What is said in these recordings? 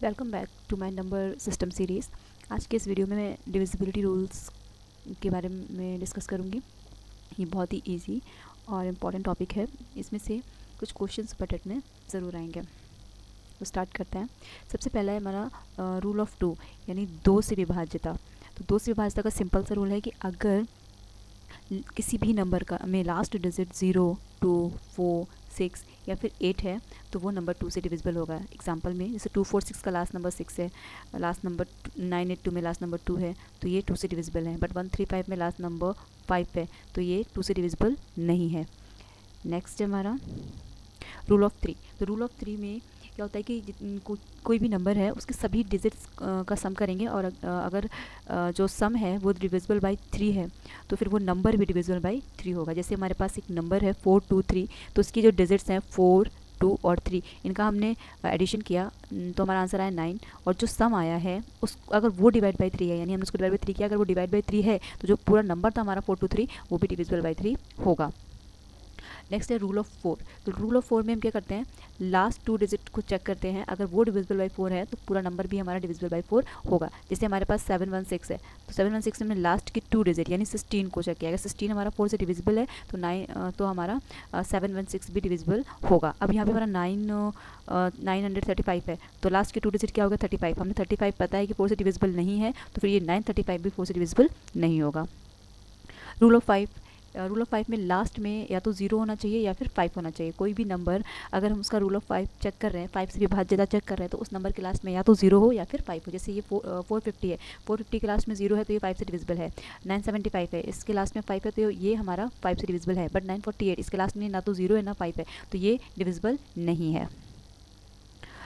Welcome back to my number system series. आज के इस वीडियो में मैं डिविजिबिलिटी रूल्स के बारे में डिस्कस करूँगी। ये बहुत ही इजी और इम्पॉर्टेंट टॉपिक है। इसमें से कुछ क्वेश्चंस पटेट में ज़रूर आएंगे। तो स्टार्ट करते हैं। सबसे पहला है हमारा रूल ऑफ 2 यानी 2 से विभाज्यता। तो 2 से विभाज्यता का सिंपल सा रूल है कि अगर किसी भी नंबर का में लास्ट डिजिट 0, 2, 4, 6 या फिर 8 है तो वो नंबर 2 से डिविजिबल होगा। एग्जांपल में जैसे 246 का लास्ट नंबर 6 है, लास्ट नंबर 982 में लास्ट नंबर 2 है तो ये 2 से डिविजिबल है। बट 135 में लास्ट नंबर 5 है तो ये 2 से डिविजिबल नहीं है। नेक्स्ट है हमारा रूल ऑफ 3। तो रूल ऑफ 3 में क्या होता है कि कोई भी नंबर है उसके सभी डिजिट्स का सम करेंगे और अगर जो सम है वो डिविजिबल बाय 3 है तो फिर वो नंबर भी डिविजिबल बाय 3 होगा। जैसे हमारे पास एक नंबर है 423 तो उसकी जो डिजिट्स हैं 4, 2 और 3, इनका हमने एडिशन किया तो हमारा आंसर आया 9। और जो सम आया है उस अगर वो डिवाइड बाय 3 है यानी हमने उसको डिवाइड बाय 3 किया, अगर वो डिवाइड बाय 3 है तो जो पूरा नंबर था हमारा 423 वो भी डिविजिबल बाय 3 होगा। नेक्स्ट है रूल ऑफ 4। तो रूल ऑफ 4 में हम क्या करते हैं, लास्ट 2 डिजिट को चेक करते हैं। अगर वो डिविजिबल बाय 4 है तो पूरा नंबर भी हमारा डिविजिबल बाय 4 होगा। जैसे हमारे पास 716 है तो 716 में हमने लास्ट की 2 डिजिट यानी 16 को चेक किया। अगर 16 हमारा 4 से डिविजिबल है तो हमारा 716 भी डिविजिबल होगा। अब यहाँ पे हमारा 935 है तो लास्ट की 2 डिजिट क्या होगा, 35। हमने 35 पता है कि 4 से डिविजिबल नहीं है तो फिर ये 935 भी 4 से डिविजिबल नहीं होगा। रूल ऑफ 5 में लास्ट में या तो 0 होना चाहिए या फिर 5 होना चाहिए। कोई भी नंबर अगर हम उसका रूल ऑफ 5 चेक कर रहे हैं, 5 से विभाज्यता चेक कर रहे हैं तो उस नंबर के लास्ट में या तो 0 हो या फिर 5 हो। जैसे ये 450 है, 450 के लास्ट में 0 है तो ये 5 से डिविजिबल है। 975 है, इसके लास्ट में 5 है तो ये हमारा 5 से डिविजिबल है। बट 948 इसके लास्ट में ना तो 0 है ना 5 है तो ये डिविजिबल नहीं है।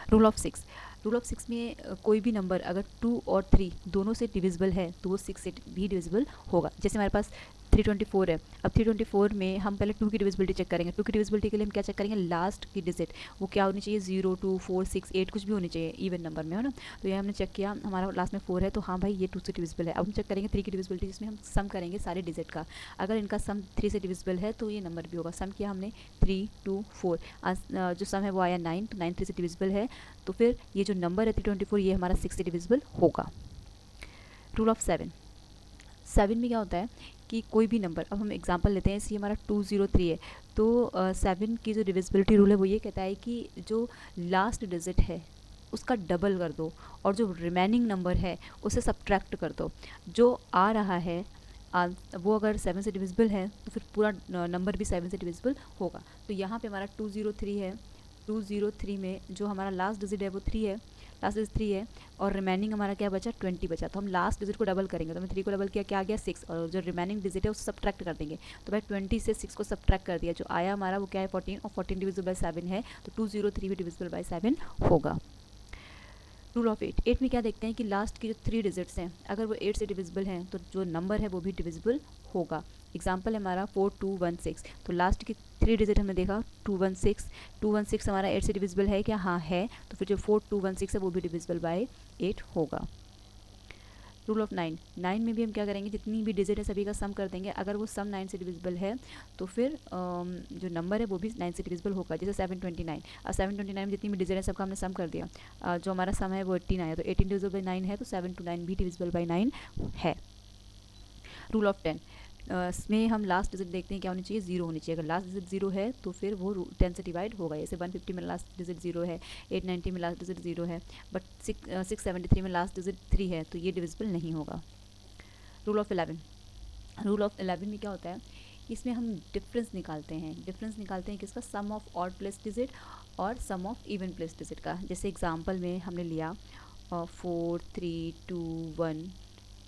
Rule of 6। रूल ऑफ 6 में कोई भी नंबर अगर 2 और 3 दोनों से डिविजिबल है तो वो 6 से भी डिविजिबल होगा। जैसे हमारे पास 324 है। अब 324 में हम पहले 2 की डिविजिबिलिटी चेक करेंगे। 2 की डिविजिबिलिटी के लिए हम क्या चेक करेंगे, लास्ट की डिजिट वो क्या होनी चाहिए, 0, 2, 4, 6, 8 कुछ भी होनी चाहिए इवन नंबर में, है ना। तो ये हमने चेक किया, हमारा लास्ट में 4 है तो हाँ भाई ये 2 से डिविजिबल है। अब हम चेक करेंगे 3 की डिविजिबिलिटी जिसमें हम सम करेंगे सारे डिजिट का। अगर इनका सम 3 से डिविजिबल है तो ये नंबर भी होगा। सम किया हमने 3, 2, 4, जो सम है वो आया 9 तो 9 3 से डिविजिबल है तो फिर ये जो नंबर है 324 ये हमारा 6 से डिविजिबल होगा। रूल ऑफ 7 में क्या होता है कि कोई भी नंबर, अब हम एग्जांपल लेते हैं, इसी हमारा 203 है तो 7 की जो डिविजिबिलिटी रूल है वो ये कहता है कि जो लास्ट डिजिट है उसका डबल कर दो और जो रिमेनिंग नंबर है उसे सब्ट्रैक्ट कर दो। जो आ रहा है वो अगर 7 से डिविजिबल है तो फिर पूरा नंबर भी 7 से डिविजिबल होगा। तो यहाँ पे हमारा 203 है, 203 में जो हमारा लास्ट डिजिट है वो 3 है, लास्ट डिजिट 3 है और रिमेनिंग हमारा क्या बचा, 20 बचा। तो हम लास्ट डिजिट को डबल करेंगे तो हमने 3 को डबल किया, क्या आ गया 6, और जो रिमेनिंग डिजिट है उसको सब्ट्रैक्ट कर देंगे। तो भाई 20 से 6 को सब्ट्रैक्ट कर दिया, जो आया हमारा वो क्या है 14, और 14 डिविजिबल बाय 7 है तो 203 भी डिविजिबल बाय 7 होगा। रूल ऑफ 8 में क्या देखते हैं कि लास्ट की जो 3 डिजिट्स हैं अगर वो 8 से डिविजिबल हैं तो जो नंबर है वो भी डिविजिबल होगा। एग्जाम्पल है हमारा 4216 तो लास्ट की 3 डिजिट हमने देखा 216, 216 हमारा 8 से डिविजिबल है क्या, हाँ है, तो फिर जो 4216 है वो भी डिविजिबल बाय 8 होगा। रूल ऑफ 9 में भी हम क्या करेंगे, जितनी भी डिजिट है सभी का सम कर देंगे। अगर वो सम 9 से डिविजिबल है तो फिर जो नंबर है वो भी 9 से डिविजिबल होगा। जैसे 729, अब 729 में जितनी भी डिजिट है सबका हमने सम कर दिया। जो हमारा सम है वो 18 आया तो 18 डिविजिबल बाई 9 है तो 729 भी डिविजिबल बाई 9 है। रूल ऑफ 10 इसमें हम लास्ट डिजिट देखते हैं क्या होनी चाहिए, 0 होनी चाहिए। अगर लास्ट डिजिट 0 है तो फिर वो 10 से डिवाइड होगा। जैसे 150 में लास्ट डिजिट 0 है, 890 में लास्ट डिजिट 0 है, बट 673 में लास्ट डिजिट 3 है तो ये डिविजिबल नहीं होगा। Rule of 11। रूल ऑफ 11 में क्या होता है कि इसमें हम डिफरेंस निकालते हैं किसका, सम ऑफ ऑड प्लेस डिजिट और सम ऑफ इवन प्लेस डिजिट का। जैसे एग्जांपल में हमने लिया 4, 3, 2, 1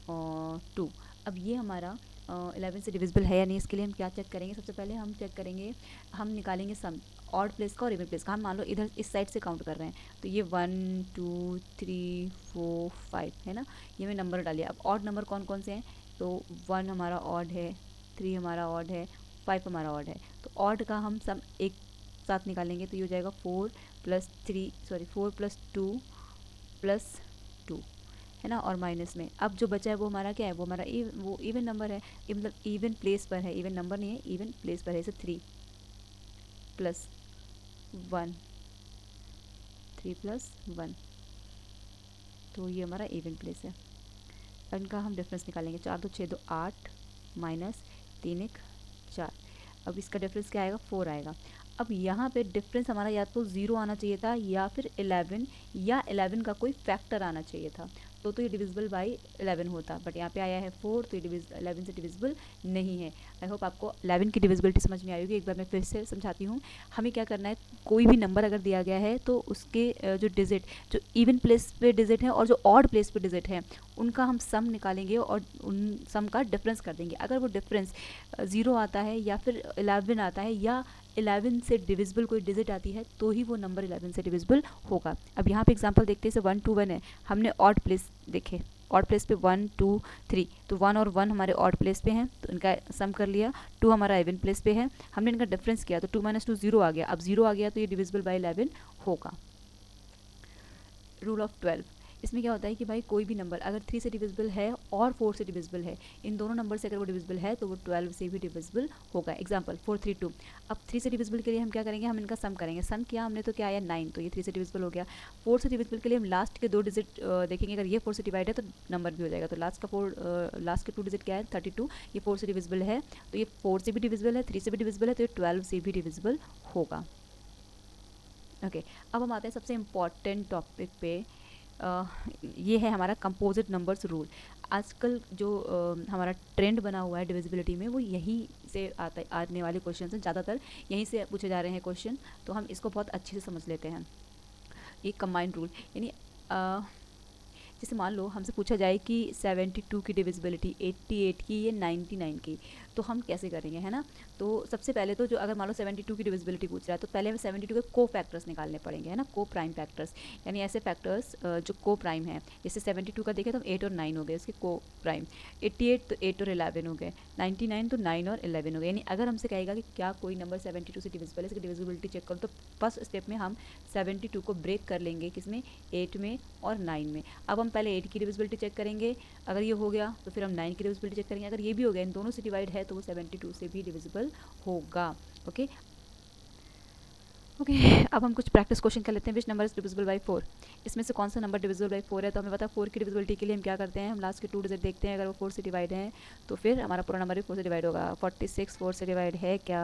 और 2। अब ये हमारा 11 से डिविजिबल है या नहीं, इसके लिए हम क्या चेक करेंगे, सबसे पहले हम चेक करेंगे, हम निकालेंगे सम ऑड प्लेस का और इवन प्लेस का। हम मान लो इधर इस साइड से काउंट कर रहे हैं तो ये 1, 2, 3, 4, 5 है ना, ये मैं नंबर डालिए। अब ऑड नंबर कौन कौन से हैं, तो 1 हमारा ऑड है, 3 हमारा ऑड है, 5 हमारा ऑड है। तो ऑड का हम सम एक साथ निकालेंगे तो ये हो जाएगा 4 + 2 + 2 है ना, और माइनस में अब जो बचा है वो हमारा क्या है, वो हमारा वो इवन नंबर है, मतलब इवन प्लेस पर है, इवन नंबर नहीं है, इवन प्लेस पर है। जैसे 3 + 1, 3 + 1 तो ये हमारा इवन प्लेस है। इनका हम डिफरेंस निकालेंगे, 4 2 6 2 8 माइनस 3 1 4। अब इसका डिफरेंस क्या आएगा, 4 आएगा। अब यहाँ पे डिफरेंस हमारा या तो 0 आना चाहिए था या फिर 11 या 11 का कोई फैक्टर आना चाहिए था, तो ये डिविजिबल बाई 11 होता, बट यहाँ पे आया है 4, तो ये 11 से डिविजिबल नहीं है। आई होप आपको 11 की डिविजिबिलिटी समझ में आई होगी। एक बार मैं फिर से समझाती हूँ। हमें क्या करना है, कोई भी नंबर अगर दिया गया है तो उसके जो डिजिट, जो इवन प्लेस पे डिजिट है और जो ऑड प्लेस पे डिजिट है, उनका हम सम निकालेंगे और उन सम का डिफरेंस कर देंगे। अगर वो डिफरेंस 0 आता है या फिर 11 आता है या 11 से डिविजिबल कोई डिजिट आती है, तो ही वो नंबर 11 से डिविजिबल होगा। अब यहाँ पे एग्जांपल देखते हैं, जैसे 1 2 1 है, हमने ऑड प्लेस देखे, ऑड प्लेस पे 1 2 3, तो 1 और 1 हमारे ऑड प्लेस पे हैं, तो इनका सम कर लिया। 2 हमारा इवन प्लेस पे है, हमने इनका डिफरेंस किया, तो 2 - 2 0 आ गया। अब 0 आ गया तो ये डिविजिबल बाई 11 होगा। रूल ऑफ 12, इसमें क्या होता है कि भाई कोई भी नंबर अगर 3 से डिविजिबल है और 4 से डिविजिबल है, इन दोनों नंबर से अगर वो डिविजिबल है तो वो 12 से भी डिविजिबल होगा। एग्जांपल 4 3 2। अब 3 से डिविजिबल के लिए हम क्या करेंगे, हम इनका सम करेंगे। सम किया हमने तो क्या आया 9, तो ये 3 से डिविजिबल हो गया। 4 से डिविजिबल के लिए हम लास्ट के 2 डिजिट देखेंगे, अगर ये 4 से डिवाइड है तो नंबर भी हो जाएगा। तो लास्ट के 2 डिजिट क्या है 32, ये 4 से डिविजिबल है, तो ये 4 से भी डिविजिबल है, 3 से भी डिविजिबल है, तो ये 12 से भी डिविजिबल होगा। ओके, अब हम आते हैं सबसे इम्पॉर्टेंट टॉपिक पे। ये है हमारा कंपोजिट नंबर्स रूल। आजकल जो हमारा ट्रेंड बना हुआ है डिविजिबिलिटी में, वो यहीं से आने वाले क्वेश्चन हैं, ज़्यादातर यहीं से पूछे जा रहे हैं क्वेश्चन, तो हम इसको बहुत अच्छे से समझ लेते हैं। ये कंबाइंड रूल, यानी जैसे मान लो हमसे पूछा जाए कि 72 की डिविजिबिलिटी 88 की या 99 की, तो हम कैसे करेंगे, है ना। तो सबसे पहले तो जो अगर मान लो 72 की डिविजिबिलिटी पूछ रहा है, तो पहले हमें 72 के को फैक्टर्स निकालने पड़ेंगे, है ना, को प्राइम फैक्टर्स, यानी ऐसे फैक्टर्स जो को प्राइम है। जैसे 72 का देखें तो 8 और 9 हो गए उसके को प्राइम, 88 तो 8 और 11 हो गए, 99 तो 9 और 11 हो गए। यानी अगर हमसे कहेगा कि क्या कोई नंबर 72 से डिविजिबल है, इसकी डिविजिबिलिटी चेक करो, तो फर्स्ट स्टेप में हम 72 को ब्रेक कर लेंगे, किसमें, 8 में और 9 में। अब हम पहले 8 की डिविजिबिलिटी चेक करेंगे, अगर ये हो गया तो फिर हम 9 की डिविजिबिलिटी चेक करेंगे, अगर ये भी हो गया, इन दोनों से डिवाइड है, तो वो 72 से भी डिविजिबल होगा। ओके, अब हम कुछ प्रैक्टिस क्वेश्चन कर लेते हैं। Which number is divisible by 4, इसमें से कौन सा नंबर डिविजिबल बाई 4 है। तो हमें पता है 4 की डिविजिबिलिटी के लिए हम क्या करते हैं, हम लास्ट के 2 डिजिट देखते हैं, अगर वो 4 से डिवाइड है तो फिर हमारा पूरा नंबर भी 4 से डिवाइड होगा। 46 4 से डिवाइड है क्या,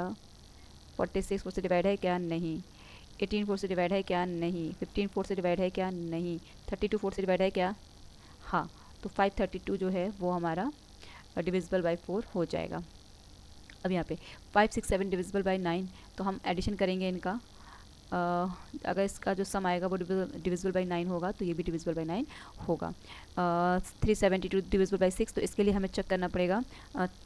46 4 से डिवाइड है क्या, नहीं। 18 4 से डिवाइड है क्या, नहीं। 15 4 से डिवाइड है क्या, नहीं। 32 4 से डिवाइड है क्या, हाँ। तो 532 जो है वो हमारा डिविजिबल बाई 4 हो जाएगा। अब यहाँ पे 5 6 7 डिविजिबल बाई 9, तो हम एडिशन करेंगे इनका। अगर इसका जो सम आएगा वो डिविजिबल बाई 9 होगा, तो ये भी डिविजिबल बाई 9 होगा। 372 डिविजिबल बाई 6, तो इसके लिए हमें चेक करना पड़ेगा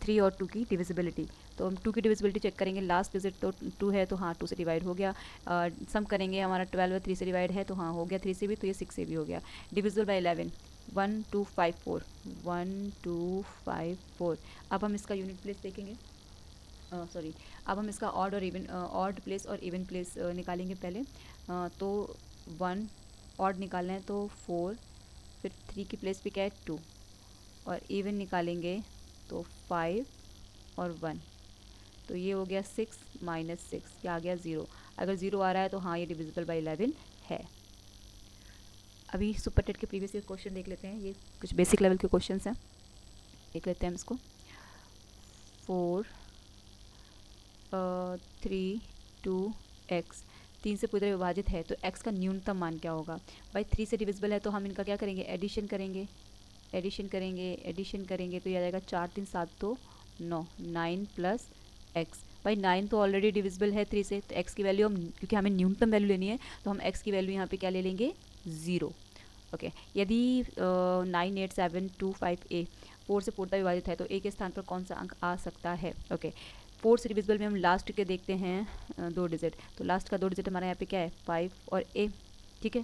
3 और 2 की डिविजिबिलिटी। तो हम 2 की डिविजिबिलिटी चेक करेंगे, लास्ट डिजिट तो 2 है, तो हाँ 2 से डिवाइड हो गया। सम करेंगे, हमारा 12 है, 3 से डिवाइड है, तो हाँ हो गया 3 से भी, तो ये 6 से भी हो गया। Divisible by 11 1 2 5 4 1 2 5 4। अब हम इसका यूनिट प्लेस देखेंगे, सॉरी, अब हम इसका ऑड और इवन, ऑड प्लेस और इवन प्लेस निकालेंगे पहले। तो 1 ऑड निकालना है तो 4, फिर 3 की प्लेस पे क्या है 2, और इवन निकालेंगे तो 5 और 1, तो ये हो गया 6 - 6, क्या आ गया 0। अगर 0 आ रहा है तो हाँ ये डिविजिबल बाई 11 है। अभी सुपर टेट के प्रीवियस ईयर क्वेश्चन देख लेते हैं, ये कुछ बेसिक लेवल के क्वेश्चन हैं, देख लेते हैं हम इसको। 4 3 2 x 3 से पूरी तरह विभाजित है, तो x का न्यूनतम मान क्या होगा। भाई 3 से डिविजिबल है, तो हम इनका क्या करेंगे, एडिशन करेंगे, एडिशन करेंगे, एडिशन करेंगे, तो ये आ जाएगा 4 3 7 2 9 9 प्लस x। भाई 9 तो ऑलरेडी डिविजिबल है 3 से, तो x की वैल्यू हम, क्योंकि हमें न्यूनतम वैल्यू लेनी है, तो हम x की वैल्यू यहाँ पे क्या ले लेंगे, 0। ओके, यदि 9 8 7 2 5 a 4 से पूर्णतः विभाजित है, तो a के स्थान पर कौन सा अंक आ सकता है। ओके, 4 से डिविजिबल में हम लास्ट के देखते हैं 2 डिजिट, तो लास्ट का 2 डिजिट हमारे यहाँ पे क्या है 5 और a, ठीक है।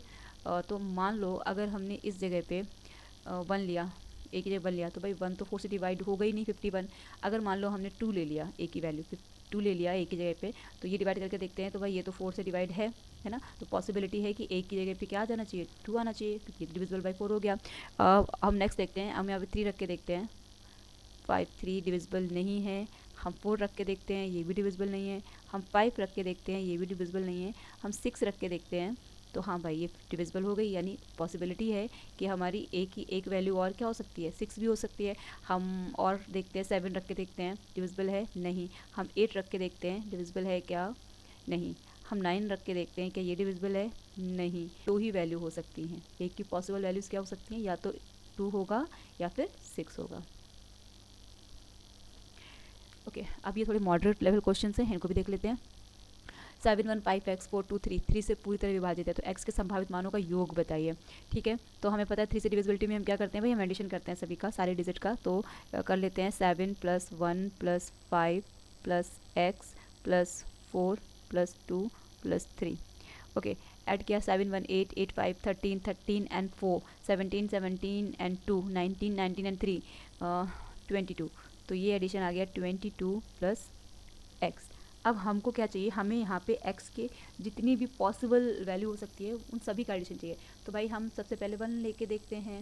तो मान लो अगर हमने इस जगह पे 1 लिया, a की जगह 1 लिया, तो भाई 1 तो 4 से डिवाइड हो गई नहीं, 51। अगर मान लो हमने 2 ले लिया, a की वैल्यू 2 ले लिया a की जगह पे, तो ये डिवाइड करके देखते हैं, तो भाई ये तो 4 से डिवाइड है ना, तो पॉसिबिलिटी है कि a की जगह पे क्या आ जाना चाहिए, 2 आना चाहिए, क्योंकि डिविजिबल बाई 4 हो गया। हम नेक्स्ट देखते हैं, हम यहाँ पे 3 रख के देखते हैं, 5 3 डिविजिबल नहीं है। हम 4 रख के देखते हैं, ये भी डिविजिबल नहीं है। हम 5 रख के देखते हैं, ये भी डिविजिबल नहीं है। हम 6 रख के देखते हैं, तो हाँ भाई ये डिविजिबल हो गई, यानी पॉसिबिलिटी है कि हमारी एक वैल्यू और क्या हो सकती है, 6 भी हो सकती है। हम और देखते हैं, 7 रख के देखते हैं, डिविजिबल है नहीं। हम 8 रख के देखते हैं, डिविजिबल है क्या, नहीं। हम 9 रख के देखते हैं, क्या ये डिविजिबल है, नहीं। 2 ही वैल्यू हो सकती हैं, एक की पॉसिबल वैल्यूज़ क्या हो सकती हैं, या तो 2 होगा या फिर 6 होगा। ओके, अब ये थोड़े मॉडरेट लेवल क्वेश्चन हैं, इनको भी देख लेते हैं। 715x 423 3 से पूरी तरह विभाजित है, तो x के संभावित मानों का योग बताइए। ठीक है, तो हमें पता है 3 से डिविजिबिलिटी में हम क्या करते हैं भाई, हम एडिशन करते हैं सभी का, सारे डिजिट का। तो कर लेते हैं 7 + 1 + 5 + x + 4 + 2 + 3। ओके, ऐड किया 7 1 8 8 5 13 13 एंड 4 17 17 एंड 2 19 19 एंड 3 22। तो ये एडिशन आ गया 22 + x। अब हमको क्या चाहिए, हमें यहाँ पे x के जितनी भी पॉसिबल वैल्यू हो सकती है उन सभी का एडिशन चाहिए। तो भाई हम सबसे पहले 1 लेके देखते हैं,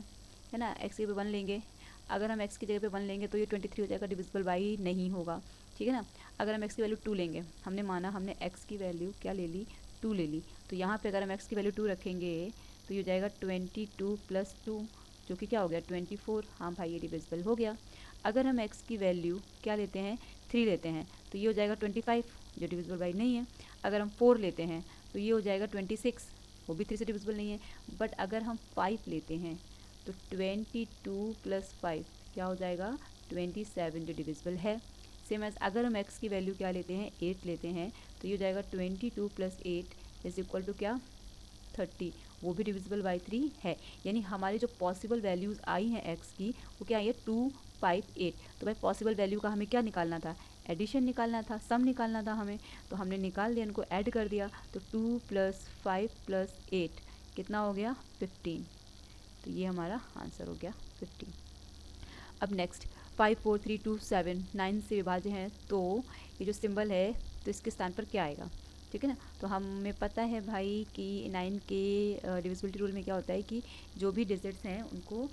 है ना, x की जगह पे 1 लेंगे। अगर हम x की जगह पे 1 लेंगे तो ये 23 हो जाएगा, डिविजिबल बाई नहीं होगा, ठीक है ना। अगर हम x की वैल्यू 2 लेंगे, हमने माना हमने x की वैल्यू क्या ले ली, 2 ले ली। तो यहाँ पे अगर हम x की वैल्यू 2 रखेंगे तो ये हो जाएगा 22 + 2, जो कि क्या हो गया 24। हाँ भाई ये डिविजिबल हो गया। अगर हम x की वैल्यू क्या लेते हैं, 3 लेते हैं, तो ये हो जाएगा 25, जो डिविजिबल बाई नहीं है। अगर हम 4 लेते हैं तो ये हो जाएगा 26, वो भी 3 से डिविजिबल नहीं है। बट अगर हम 5 लेते हैं तो 22 + 5 क्या हो जाएगा, 27, जो डिविजिबल है। सेम एज अगर हम x की वैल्यू क्या लेते हैं, 8 लेते हैं, तो ये हो जाएगा 22 + 8 = क्या, 30, वो भी डिविजिबल बाई 3 है। यानी हमारी जो पॉसिबल वैल्यूज़ आई हैं x की, वो क्या आई है, 2 5 8। तो भाई पॉसिबल वैल्यू का हमें क्या निकालना था, एडिशन निकालना था, सम निकालना था हमें। तो हमने निकाल दिया, इनको ऐड कर दिया। तो 2 + 5 + 8 कितना हो गया, 15। तो ये हमारा आंसर हो गया 15। अब नेक्स्ट 5 4 3 2 7 9 से विभाज्य हैं, तो ये जो सिंबल है तो इसके स्थान पर क्या आएगा, ठीक है ना। तो हमें पता है भाई कि 9 के डिविजिबिलिटी रूल में क्या होता है कि जो भी डिजिट्स हैं उनको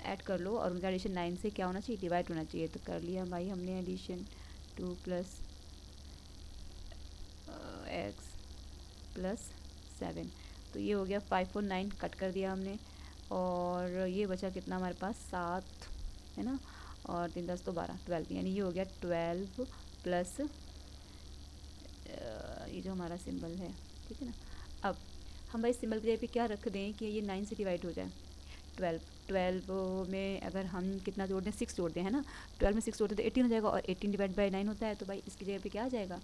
ऐड कर लो और उनका एडिशन 9 से क्या होना चाहिए, डिवाइड होना चाहिए। तो कर लिया भाई हमने एडिशन, 2 + x + 7। तो ये हो गया 5 और 9 कट कर दिया हमने, और ये बचा कितना हमारे पास, 7, है ना, और 3 10 तो 12 12, यानी ये हो गया 12 प्लस ये जो हमारा सिंबल है, ठीक है ना। अब हम भाई सिंबल की जगह पे क्या रख दें कि ये 9 से डिवाइड हो जाए। 12 में अगर हम कितना जोड़ दें, 6 जोड़ दें, है ना। 12 में 6 जोड़ते तो 18 हो जाएगा, और 18 डिवाइड बाई 9 होता है। तो भाई इसकी जगह पे क्या आ जाएगा,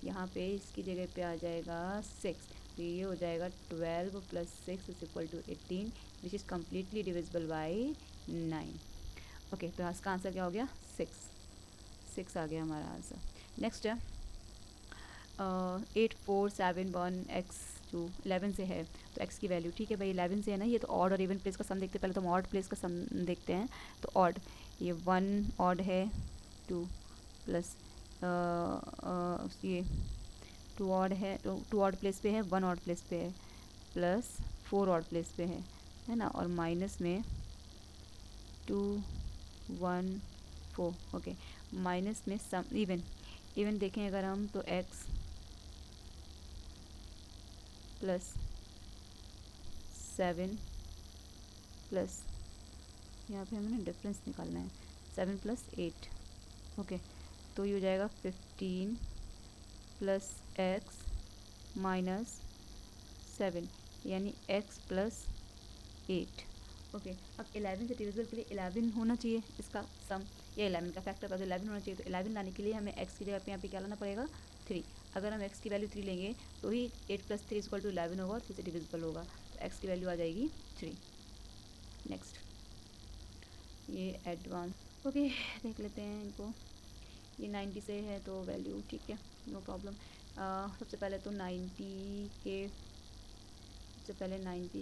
यहाँ पे इसकी जगह पे आ जाएगा 6। तो ये हो जाएगा 12 + 6 = 18, which is completely divisible by 9। Okay, तो इसका आंसर क्या हो गया, 6 आ गया हमारा आंसर। नेक्स्ट है 8 4 7 1 x जो 11 से है, तो x की वैल्यू, ठीक है भाई 11 से है ना। ये तो ऑड और इवन प्लेस का सम देखते हैं, पहले तो हम ऑड प्लेस का सम देखते हैं। तो ऑड, ये 1 ऑड है, 2 प्लस ये 2 ऑड है, 2 ऑड प्लेस पे है, 1 ऑड प्लेस पे है, प्लस 4 ऑड प्लेस पे है ना, और माइनस में 2 1 4। ओके, माइनस में सम इवन देखें अगर हम, तो x + 7 प्लस, यहाँ पे हमें डिफरेंस निकालना है, 7 + 8। ओके, तो ये हो जाएगा 15 + x - 7, यानी x + 8। ओके, अब 11 से डिविजिबल के लिए 11 होना चाहिए इसका सम, या 11 का फैक्टर अगर 11 होना चाहिए। तो 11 लाने के लिए हमें x की जगह पे यहाँ पे क्या लाना पड़ेगा, 3। अगर हम x की वैल्यू 3 लेंगे तो ही 8 + 3 = 11 होगा, और 3 से डिविजिबल होगा। तो x की वैल्यू आ जाएगी 3। नेक्स्ट ये एडवांस, ओके देख लेते हैं इनको। ये 90 से है तो वैल्यू ठीक है, नो प्रॉब्लम। सबसे पहले तो 90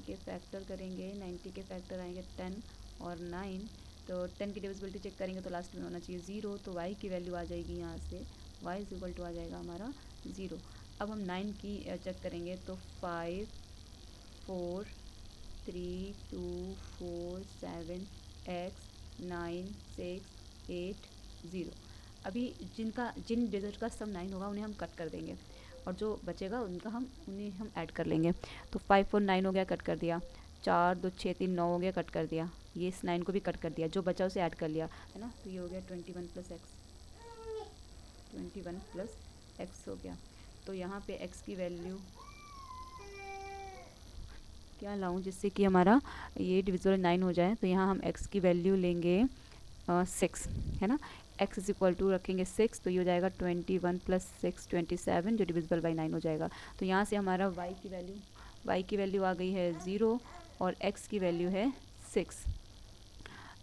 के फैक्टर करेंगे। 90 के फैक्टर आएंगे 10 और 9। तो 10 की डिविजिबिलिटी चेक करेंगे तो लास्ट में होना चाहिए 0। तो y की वैल्यू आ जाएगी यहाँ से, y = आ जाएगा हमारा 0। अब हम 9 की चेक करेंगे तो 5 4 3 2 4 7 x 9 6 8 0। अभी जिन डिजिट का सम 9 होगा उन्हें हम कट कर देंगे। और जो बचेगा उन्हें हम ऐड कर लेंगे। तो 5 और 9 हो गया, कट कर दिया। 4 2 6 3 9 हो गया, कट कर दिया। ये इस 9 को भी कट कर दिया, जो बचा उसे ऐड कर लिया, है ना। तो ये हो गया 21 प्लस एक्स, 21 प्लस एक्स हो गया। तो यहाँ पे एक्स की वैल्यू क्या लाऊं जिससे कि हमारा ये डिविजिबल 9 हो जाए। तो यहाँ हम x की वैल्यू लेंगे 6, है ना। x इज इक्वल टू रखेंगे 6, तो ये हो जाएगा 21 प्लस 6 27, जो डिविजिबल बाई 9 हो जाएगा। तो यहाँ से हमारा y की वैल्यू आ गई है 0 और x की वैल्यू है 6।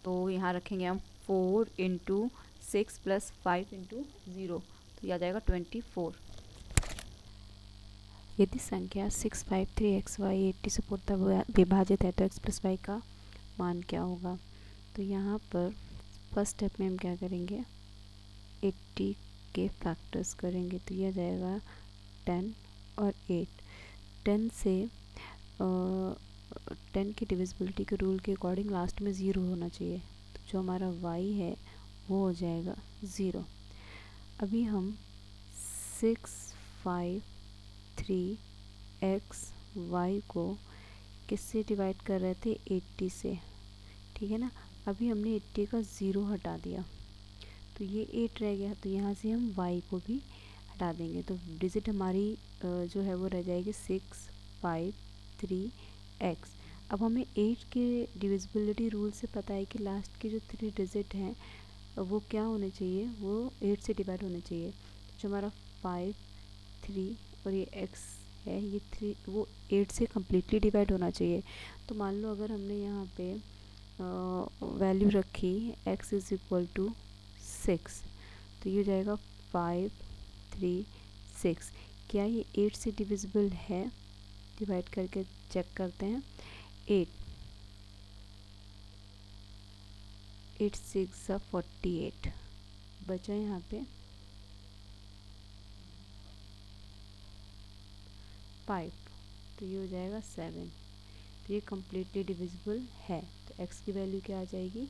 तो यहाँ रखेंगे हम 4 इंटू 6 प्लस 5 इंटू 0, तो यह आ जाएगा 24। यदि संख्या 653xy 80 से पूर्णतः विभाजित है तो x प्लस वाई का मान क्या होगा। तो यहाँ पर फर्स्ट स्टेप में हम क्या करेंगे, 80 के फैक्टर्स करेंगे। तो यह जाएगा 10 और 8। 10 से 10 की डिविजिबिलिटी के रूल के अकॉर्डिंग लास्ट में 0 होना चाहिए। तो जो हमारा y है वो हो जाएगा 0। अभी हम 6 5 3 x y को किससे डिवाइड कर रहे थे, 80 से, ठीक है ना। अभी हमने 80 का 0 हटा दिया तो ये 8 रह गया। तो यहाँ से हम y को भी हटा देंगे, तो डिजिट हमारी जो है वो रह जाएगी 6 5 3 x। अब हमें 8 के डिविजिबिलिटी रूल से पता है कि लास्ट के जो 3 डिजिट हैं वो क्या होने चाहिए, वो 8 से डिवाइड होने चाहिए। जो हमारा 5 3 और ये x है, ये 3 वो 8 से कम्प्लीटली डिवाइड होना चाहिए। तो मान लो अगर हमने यहाँ पे वैल्यू रखी x इज़ इक्वल टू 6, तो ये हो जाएगा 5 3 6। क्या ये 8 से डिविजिबल है, डिवाइड करके चेक करते हैं। 8 6 48 बचा यहाँ पे 5, तो ये हो जाएगा 7। तो ये कम्प्लीटली डिविजिबल है। तो x की वैल्यू क्या आ जाएगी,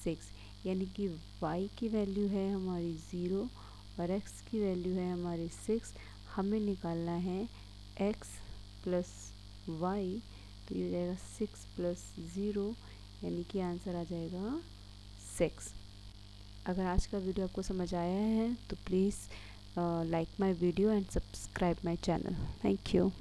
6, यानी कि y की वैल्यू है हमारी 0 और x की वैल्यू है हमारी 6। हमें निकालना है x प्लस y, तो ये हो जाएगा 6 प्लस 0, यानी कि आंसर आ जाएगा 6। अगर आज का वीडियो आपको समझ आया है तो please like my video and subscribe my channel. Thank you.